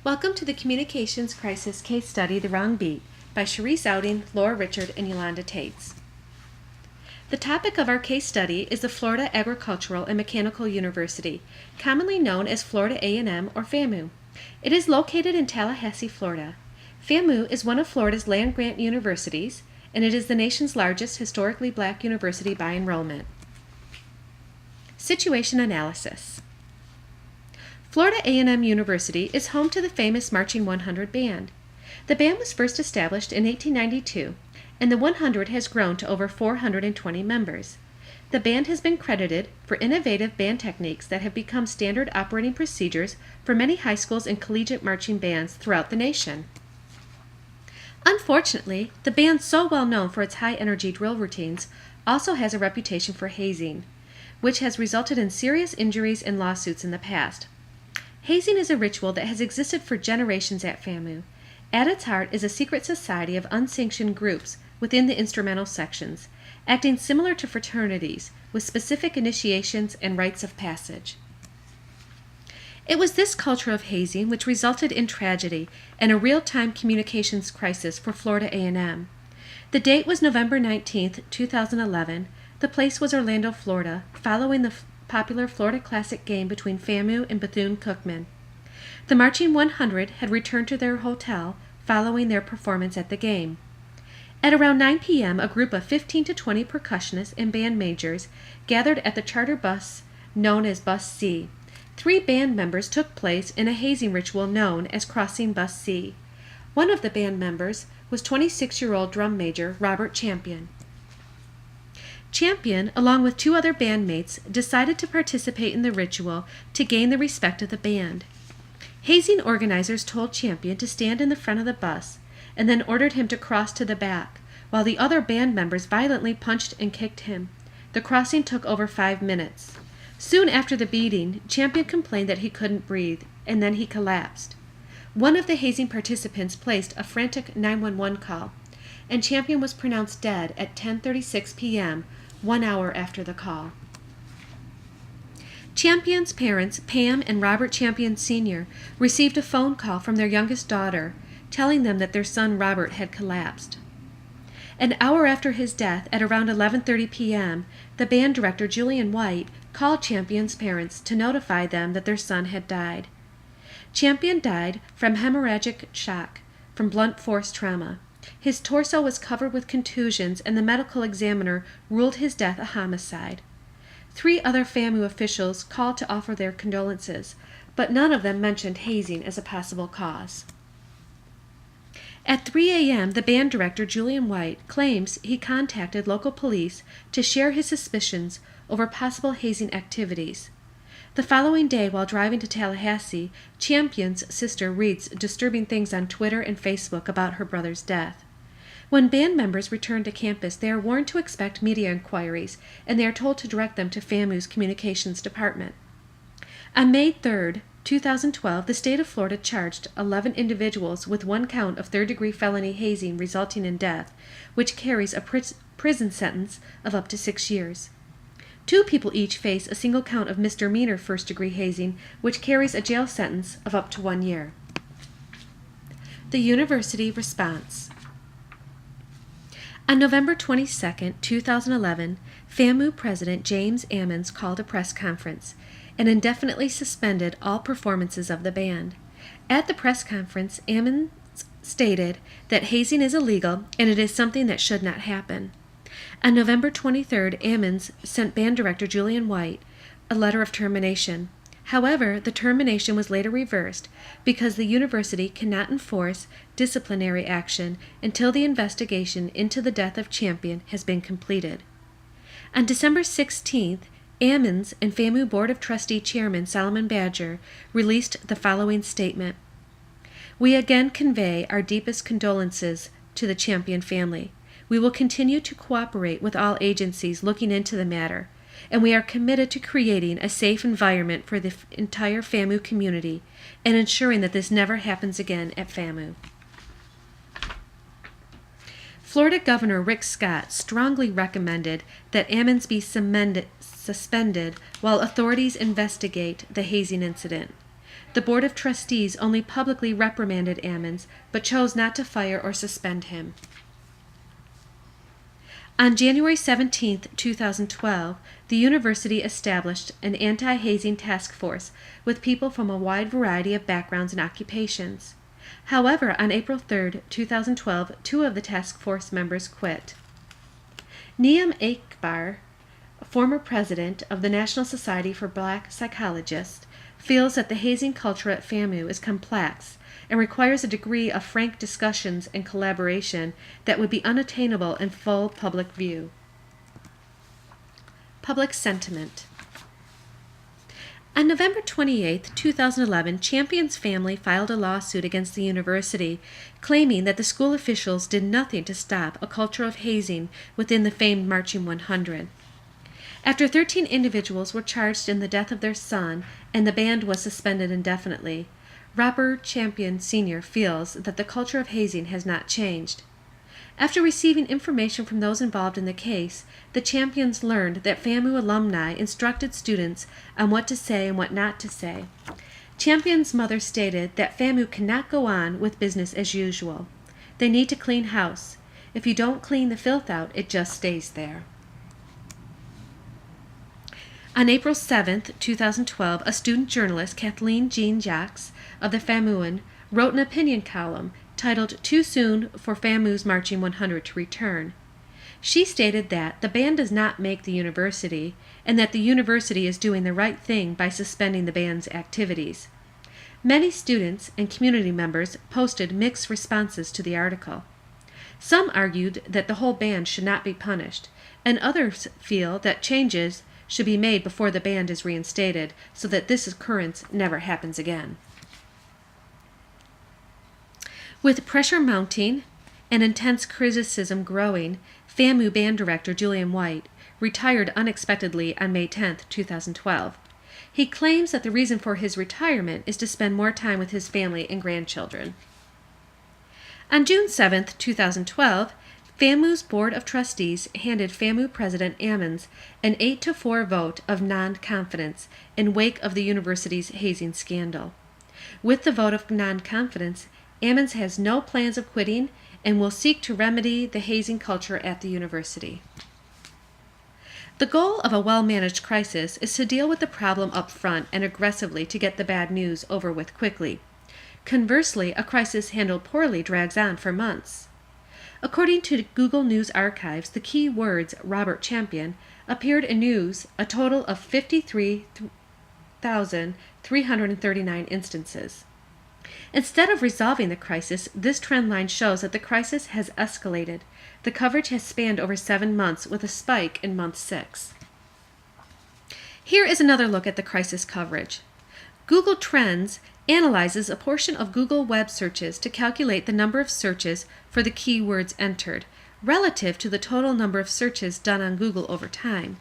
Welcome to the Communications Crisis Case Study, The Wrong Beat, by Cherise Outing, Laura Richard, and Yolanda Tates. The topic of our case study is the Florida Agricultural and Mechanical University, commonly known as Florida A&M or FAMU. It is located in Tallahassee, Florida. FAMU is one of Florida's land-grant universities, and it is the nation's largest historically black university by enrollment. Situation analysis. Florida A&M University is home to the famous Marching 100 Band. The band was first established in 1892, and the 100 has grown to over 420 members. The band has been credited for innovative band techniques that have become standard operating procedures for many high schools and collegiate marching bands throughout the nation. Unfortunately, the band, so well known for its high-energy drill routines, also has a reputation for hazing, which has resulted in serious injuries and lawsuits in the past. Hazing is a ritual that has existed for generations at FAMU. At its heart is a secret society of unsanctioned groups within the instrumental sections, acting similar to fraternities, with specific initiations and rites of passage. It was this culture of hazing which resulted in tragedy and a real-time communications crisis for Florida A&M. The date was November 19, 2011. The place was Orlando, Florida, following the popular Florida Classic game between FAMU and Bethune-Cookman. The Marching 100 had returned to their hotel following their performance at the game. At around 9 p.m., a group of 15 to 20 percussionists and band majors gathered at the charter bus known as Bus C. 3 band members took place in a hazing ritual known as Crossing Bus C. One of the band members was 26-year-old drum major Robert Champion. Champion, along with 2 other bandmates, decided to participate in the ritual to gain the respect of the band. Hazing organizers told Champion to stand in the front of the bus and then ordered him to cross to the back, while the other band members violently punched and kicked him. The crossing took over 5 minutes. Soon after the beating, Champion complained that he couldn't breathe, and then he collapsed. One of the hazing participants placed a frantic 911 call, and Champion was pronounced dead at 10:36 p.m., 1 hour after the call. Champion's parents, Pam and Robert Champion Sr., received a phone call from their youngest daughter, telling them that their son Robert had collapsed. An hour after his death, at around 11:30 p.m., the band director, Julian White, called Champion's parents to notify them that their son had died. Champion died from hemorrhagic shock from blunt force trauma. His torso was covered with contusions, and the medical examiner ruled his death a homicide. 3 other FAMU officials called to offer their condolences, but none of them mentioned hazing as a possible cause. At 3 a.m., the band director, Julian White, claims he contacted local police to share his suspicions over possible hazing activities. The following day, while driving to Tallahassee, Champion's sister reads disturbing things on Twitter and Facebook about her brother's death. When band members return to campus, they are warned to expect media inquiries, and they are told to direct them to FAMU's communications department. On May 3, 2012, the state of Florida charged 11 individuals with 1 count of third-degree felony hazing resulting in death, which carries a prison sentence of up to 6 years. 2 people each face a single count of misdemeanor first-degree hazing, which carries a jail sentence of up to 1 year. The university response. On November 22, 2011, FAMU President James Ammons called a press conference and indefinitely suspended all performances of the band. At the press conference, Ammons stated that hazing is illegal and it is something that should not happen. On November 23, Ammons sent band director Julian White a letter of termination. However, the termination was later reversed because the university cannot enforce disciplinary action until the investigation into the death of Champion has been completed. On December 16th, Ammons and FAMU Board of Trustee Chairman Solomon Badger released the following statement. We again convey our deepest condolences to the Champion family. We will continue to cooperate with all agencies looking into the matter, and we are committed to creating a safe environment for the entire FAMU community and ensuring that this never happens again at FAMU. Florida Governor Rick Scott strongly recommended that Ammons be suspended while authorities investigate the hazing incident. The Board of Trustees only publicly reprimanded Ammons, but chose not to fire or suspend him. On January 17, 2012, the university established an anti-hazing task force with people from a wide variety of backgrounds and occupations. However, on April 3, 2012, 2 of the task force members quit. Neam Akbar, former president of the National Society for Black Psychologists, feels that the hazing culture at FAMU is complex and requires a degree of frank discussions and collaboration that would be unattainable in full public view. Public sentiment. On November 28, 2011, Champion's family filed a lawsuit against the university, claiming that the school officials did nothing to stop a culture of hazing within the famed Marching 100. After 13 individuals were charged in the death of their son and the band was suspended indefinitely, Robert Champion Sr. feels that the culture of hazing has not changed. After receiving information from those involved in the case, the Champions learned that FAMU alumni instructed students on what to say and what not to say. Champion's mother stated that FAMU cannot go on with business as usual. They need to clean house. If you don't clean the filth out, it just stays there. On April 7, 2012, a student journalist, Kathleen Jean Jacques of the FAMUan, wrote an opinion column titled "Too Soon for FAMU's Marching 100 to Return." She stated that the band does not make the university and that the university is doing the right thing by suspending the band's activities. Many students and community members posted mixed responses to the article. Some argued that the whole band should not be punished, and others feel that changes should be made before the band is reinstated so that this occurrence never happens again. With pressure mounting and intense criticism growing, FAMU band director Julian White retired unexpectedly on May 10, 2012. He claims that the reason for his retirement is to spend more time with his family and grandchildren. On June 7, 2012, FAMU's Board of Trustees handed FAMU President Ammons an 8-4 vote of non-confidence in wake of the university's hazing scandal. With the vote of non-confidence, Ammons has no plans of quitting and will seek to remedy the hazing culture at the university. The goal of a well-managed crisis is to deal with the problem up front and aggressively to get the bad news over with quickly. Conversely, a crisis handled poorly drags on for months. According to Google News Archives, the key words Robert Champion appeared in news a total of 53,339 instances. Instead of resolving the crisis, this trend line shows that the crisis has escalated. The coverage has spanned over 7 months with a spike in month 6. Here is another look at the crisis coverage. Google Trends analyzes a portion of Google web searches to calculate the number of searches for the keywords entered, relative to the total number of searches done on Google over time.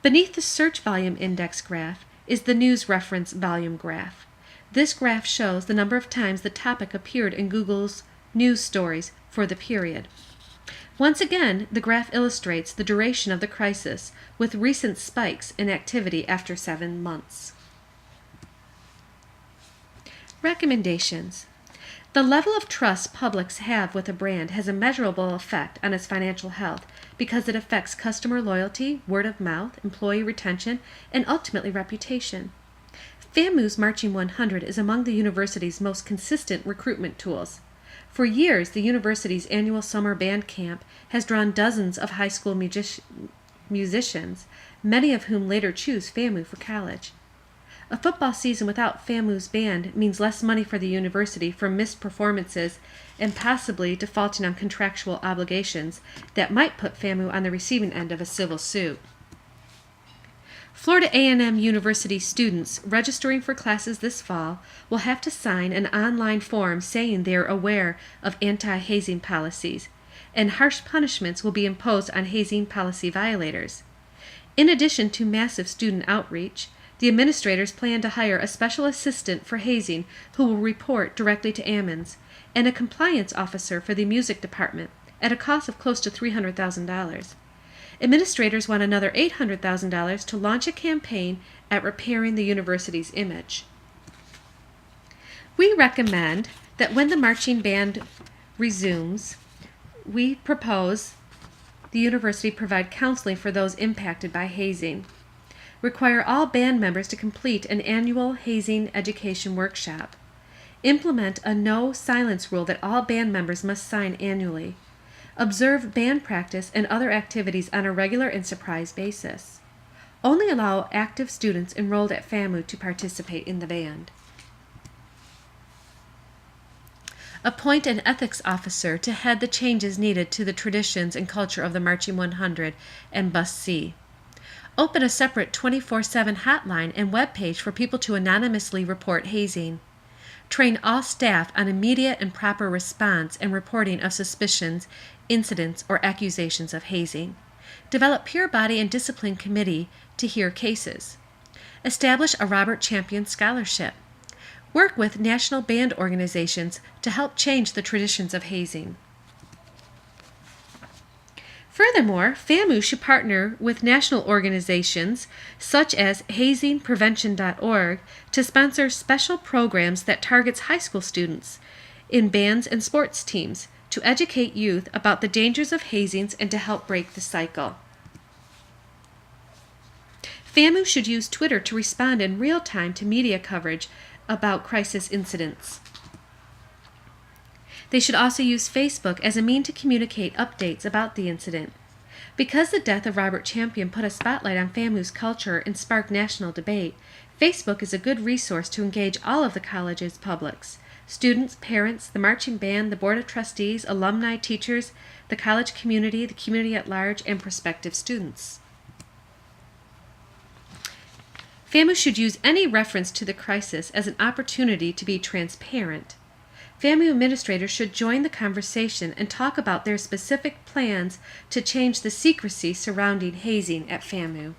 Beneath the search volume index graph is the news reference volume graph. This graph shows the number of times the topic appeared in Google's news stories for the period. Once again, the graph illustrates the duration of the crisis, with recent spikes in activity after 7 months. Recommendations. The level of trust publics have with a brand has a measurable effect on its financial health because it affects customer loyalty, word of mouth, employee retention, and ultimately reputation. FAMU's Marching 100 is among the university's most consistent recruitment tools. For years, the university's annual summer band camp has drawn dozens of high school musicians, many of whom later choose FAMU for college. A football season without FAMU's band means less money for the university for missed performances and possibly defaulting on contractual obligations that might put FAMU on the receiving end of a civil suit. Florida A&M University students registering for classes this fall will have to sign an online form saying they are aware of anti-hazing policies, and harsh punishments will be imposed on hazing policy violators. In addition to massive student outreach, the administrators plan to hire a special assistant for hazing who will report directly to Ammons, and a compliance officer for the music department at a cost of close to $300,000. Administrators want another $800,000 to launch a campaign at repairing the university's image. We recommend that when the marching band resumes, we propose the university provide counseling for those impacted by hazing. Require all band members to complete an annual hazing education workshop. Implement a no silence rule that all band members must sign annually. Observe band practice and other activities on a regular and surprise basis. Only allow active students enrolled at FAMU to participate in the band. Appoint an ethics officer to head the changes needed to the traditions and culture of the Marching 100 and Bus C. Open a separate 24/7 hotline and webpage for people to anonymously report hazing. Train all staff on immediate and proper response and reporting of suspicions, incidents, or accusations of hazing. Develop peer body and discipline committee to hear cases. Establish a Robert Champion Scholarship. Work with national band organizations to help change the traditions of hazing. Furthermore, FAMU should partner with national organizations such as hazingprevention.org to sponsor special programs that targets high school students in bands and sports teams to educate youth about the dangers of hazings and to help break the cycle. FAMU should use Twitter to respond in real time to media coverage about crisis incidents. They should also use Facebook as a means to communicate updates about the incident. Because the death of Robert Champion put a spotlight on FAMU's culture and sparked national debate, Facebook is a good resource to engage all of the college's publics: students, parents, the marching band, the board of trustees, alumni, teachers, the college community, the community at large, and prospective students. FAMU should use any reference to the crisis as an opportunity to be transparent. FAMU administrators should join the conversation and talk about their specific plans to change the secrecy surrounding hazing at FAMU.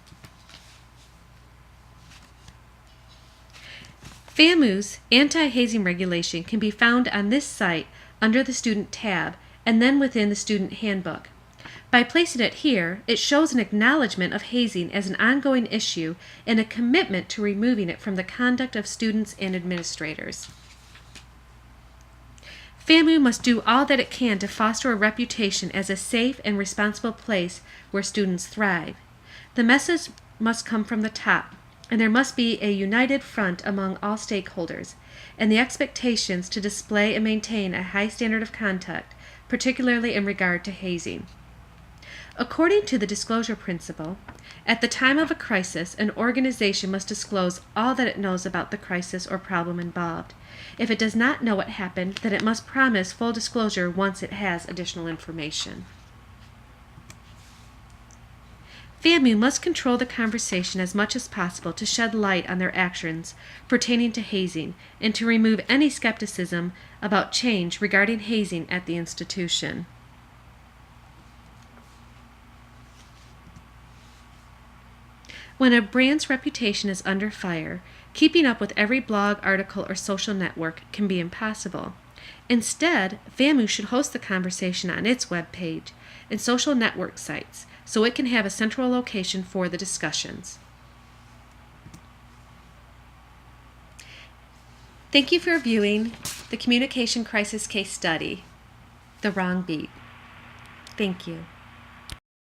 FAMU's anti-hazing regulation can be found on this site under the Student tab and then within the Student Handbook. By placing it here, it shows an acknowledgement of hazing as an ongoing issue and a commitment to removing it from the conduct of students and administrators. FAMU must do all that it can to foster a reputation as a safe and responsible place where students thrive. The message must come from the top, and there must be a united front among all stakeholders, and the expectations to display and maintain a high standard of conduct, particularly in regard to hazing. According to the disclosure principle, at the time of a crisis, an organization must disclose all that it knows about the crisis or problem involved. If it does not know what happened, then it must promise full disclosure once it has additional information. FAMU must control the conversation as much as possible to shed light on their actions pertaining to hazing and to remove any skepticism about change regarding hazing at the institution. When a brand's reputation is under fire, keeping up with every blog, article, or social network can be impossible. Instead, FAMU should host the conversation on its webpage and social network sites so it can have a central location for the discussions. Thank you for viewing the Communication Crisis Case Study, The Wrong Beat. Thank you.